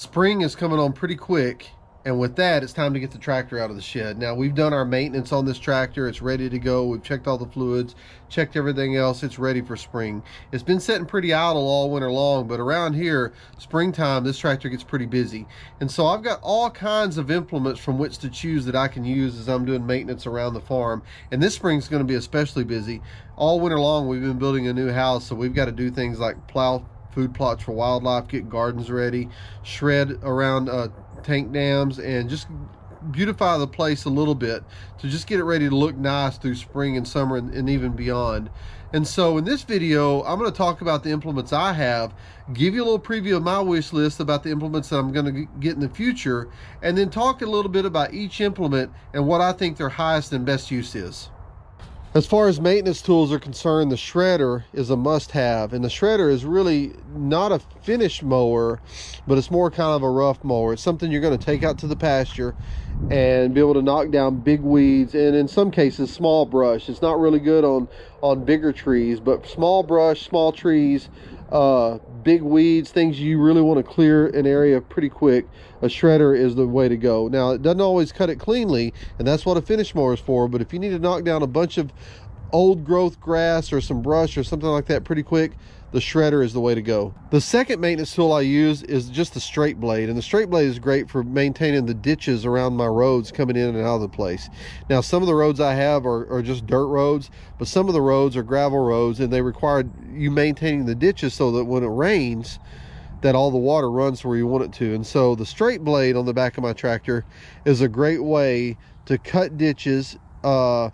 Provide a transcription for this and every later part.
Spring is coming on pretty quick, and with that, it's time to get the tractor out of the shed. Now, we've done our maintenance on this tractor. It's ready to go. We've checked all the fluids, checked everything else. It's ready for spring. It's been sitting pretty idle all winter long, but around here, springtime, this tractor gets pretty busy. And so I've got all kinds of implements from which to choose that I can use as I'm doing maintenance around the farm. And this spring's going to be especially busy. All winter long, we've been building a new house, so we've got to do things like plow food plots for wildlife, get gardens ready, shred around tank dams, and just beautify the place a little bit to just get it ready to look nice through spring and summer and even beyond. And so in this video, I'm going to talk about the implements I have, give you a little preview of my wish list about the implements that I'm going to get in the future, and then talk a little bit about each implement and what I think their highest and best use is. As far as maintenance tools are concerned, the shredder is a must-have, and the shredder is really not a finished mower, but it's more kind of a rough mower. It's something you're going to take out to the pasture and be able to knock down big weeds, and in some cases small brush. It's not really good on bigger trees, but small brush, small trees, big weeds, things you really want to clear an area pretty quick, a shredder is the way to go. Now, it doesn't always cut it cleanly, and that's what a finish mower is for, but if you need to knock down a bunch of old growth grass or some brush or something like that pretty quick, the shredder is the way to go. The second maintenance tool I use is just the straight blade, and the straight blade is great for maintaining the ditches around my roads coming in and out of the place. Now, some of the roads I have are just dirt roads, but some of the roads are gravel roads, and they require you maintaining the ditches so that when it rains, that all the water runs where you want it to. And so the straight blade on the back of my tractor is a great way to cut ditches, a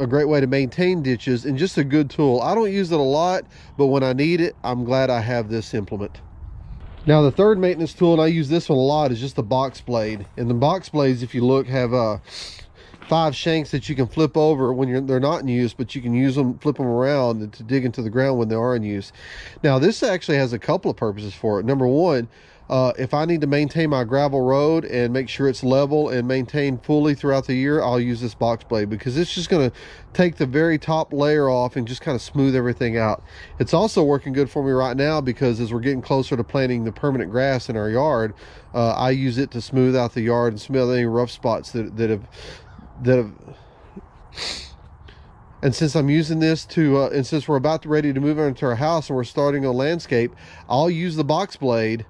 great way to maintain ditches, and just a good tool. I don't use it a lot, but when I need it, I'm glad I have this implement. Now, the third maintenance tool, and I use this one a lot, is just the box blade. And the box blades, if you look, have 5 shanks that you can flip over when they're not in use, but you can use them, flip them around to dig into the ground when they are in use. Now, this actually has a couple of purposes for it. Number one, if I need to maintain my gravel road and make sure it's level and maintained fully throughout the year, I'll use this box blade because it's just going to take the very top layer off and just kind of smooth everything out. It's also working good for me right now because as we're getting closer to planting the permanent grass in our yard, I use it to smooth out the yard and smooth out any rough spots that have and since I'm using this to and since we're about ready to move into our house and we're starting a landscape, I'll use the box blade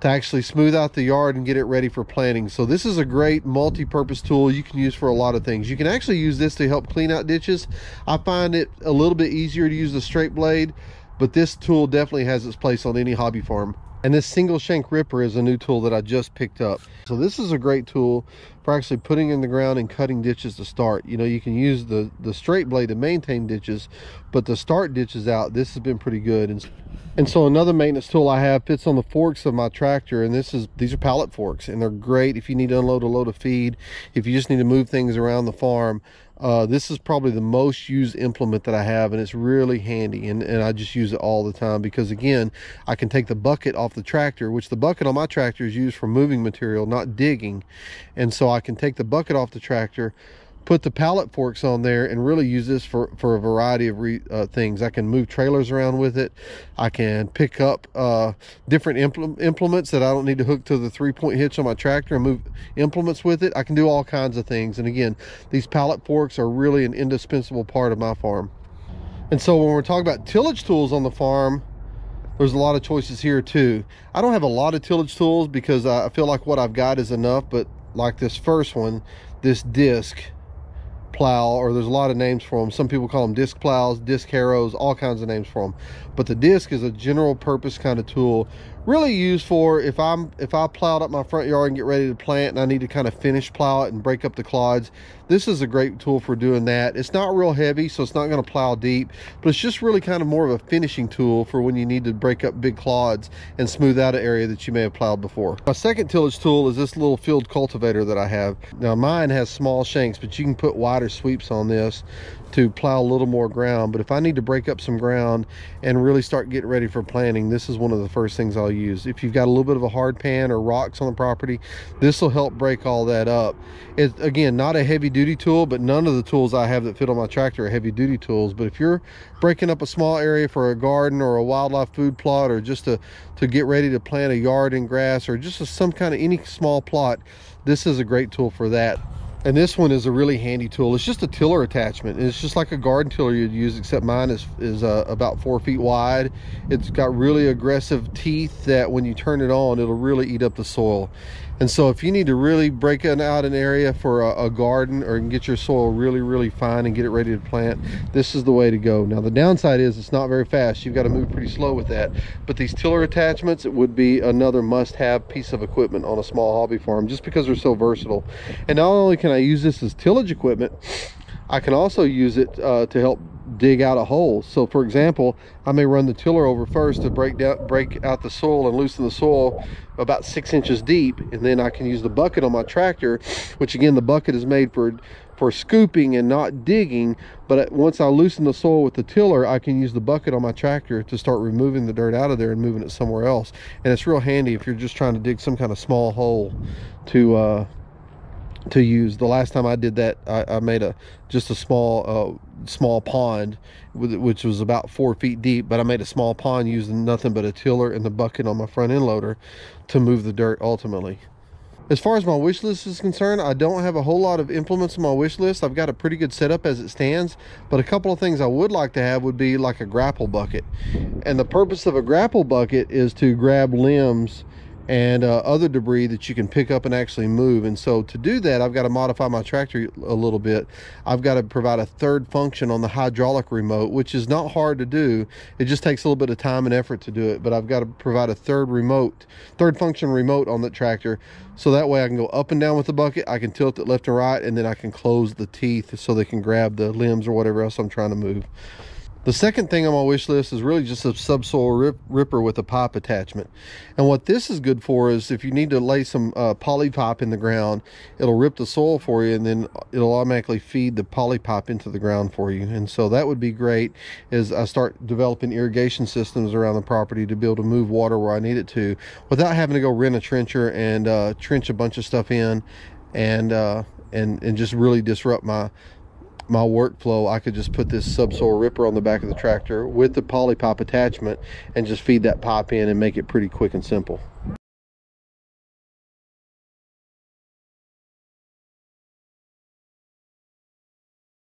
to actually smooth out the yard and get it ready for planting. So this is a great multi-purpose tool you can use for a lot of things. You can actually use this to help clean out ditches. I find it a little bit easier to use the straight blade, but this tool definitely has its place on any hobby farm. And this single shank ripper is a new tool that I just picked up. So this is a great tool for actually putting in the ground and cutting ditches to start. You know, you can use the straight blade to maintain ditches, but to start ditches out, this has been pretty good. And so another maintenance tool I have fits on the forks of my tractor, and these are pallet forks, and they're great if you need to unload a load of feed, if you just need to move things around the farm. This is probably the most used implement that I have, and it's really handy, and I just use it all the time because, again, I can take the bucket off the tractor, which the bucket on my tractor is used for moving material, not digging. And so I can take the bucket off the tractor, put the pallet forks on there, and really use this for a variety of things. I can move trailers around with it. I can pick up different implements that I don't need to hook to the 3-point hitch on my tractor and move implements with it. I can do all kinds of things. And again, these pallet forks are really an indispensable part of my farm. And so when we're talking about tillage tools on the farm, there's a lot of choices here too. I don't have a lot of tillage tools because I feel like what I've got is enough, but like this first one, this disc plow, or there's a lot of names for them. Some people call them disc plows, disc harrows, all kinds of names for them. But the disc is a general purpose kind of tool, really used for if I plowed up my front yard and get ready to plant and I need to kind of finish plow it and break up the clods. This is a great tool for doing that. It's not real heavy, so it's not going to plow deep, but it's just really kind of more of a finishing tool for when you need to break up big clods and smooth out an area that you may have plowed before. My second tillage tool is this little field cultivator that I have. Now, mine has small shanks, but you can put wider sweeps on this to plow a little more ground. But if I need to break up some ground and really start getting ready for planting, this is one of the first things I'll use. If you've got a little bit of a hard pan or rocks on the property, this will help break all that up. It's, again, not a heavy duty tool, but none of the tools I have that fit on my tractor are heavy duty tools. But if you're breaking up a small area for a garden or a wildlife food plot, or just to get ready to plant a yard in grass, or just some kind of any small plot, this is a great tool for that. And this one is a really handy tool. It's just a tiller attachment. It's just like a garden tiller you'd use, except mine is about 4 feet wide. It's got really aggressive teeth that when you turn it on, it'll really eat up the soil. And so if you need to really break out an area for a garden, or get your soil really fine and get it ready to plant, this is the way to go. Now the downside is it's not very fast. You've got to move pretty slow with that. But these tiller attachments, it would be another must-have piece of equipment on a small hobby farm, just because they're so versatile. And not only can I use this as tillage equipment, I can also use it to help dig out a hole. So for example, I may run the tiller over first to break out the soil and loosen the soil about 6 inches deep, and then I can use the bucket on my tractor, which again, the bucket is made for scooping and not digging. But once I loosen the soil with the tiller, I can use the bucket on my tractor to start removing the dirt out of there and moving it somewhere else. And it's real handy if you're just trying to dig some kind of small hole to use. The last time I did that, I made just a small pond, which was about 4 feet deep, but I made a small pond using nothing but a tiller and the bucket on my front end loader to move the dirt ultimately. As far as my wish list is concerned, I don't have a whole lot of implements on my wish list. I've got a pretty good setup as it stands, but a couple of things I would like to have would be like a grapple bucket. And the purpose of a grapple bucket is to grab limbs and other debris that you can pick up and actually move. And so to do that, I've got to modify my tractor a little bit. I've got to provide a third function on the hydraulic remote, which is not hard to do. It just takes a little bit of time and effort to do it, but I've got to provide a third function remote on the tractor, so that way I can go up and down with the bucket, I can tilt it left and right, and then I can close the teeth so they can grab the limbs or whatever else I'm trying to move. The second thing on my wish list is really just a subsoil ripper with a pipe attachment. And what this is good for is if you need to lay some poly pipe in the ground, it'll rip the soil for you, and then it'll automatically feed the poly pipe into the ground for you. And so that would be great as I start developing irrigation systems around the property to be able to move water where I need it to, without having to go rent a trencher and trench a bunch of stuff in and just really disrupt my workflow. I could just put this subsoil ripper on the back of the tractor with the poly pipe attachment and just feed that pipe in and make it pretty quick and simple.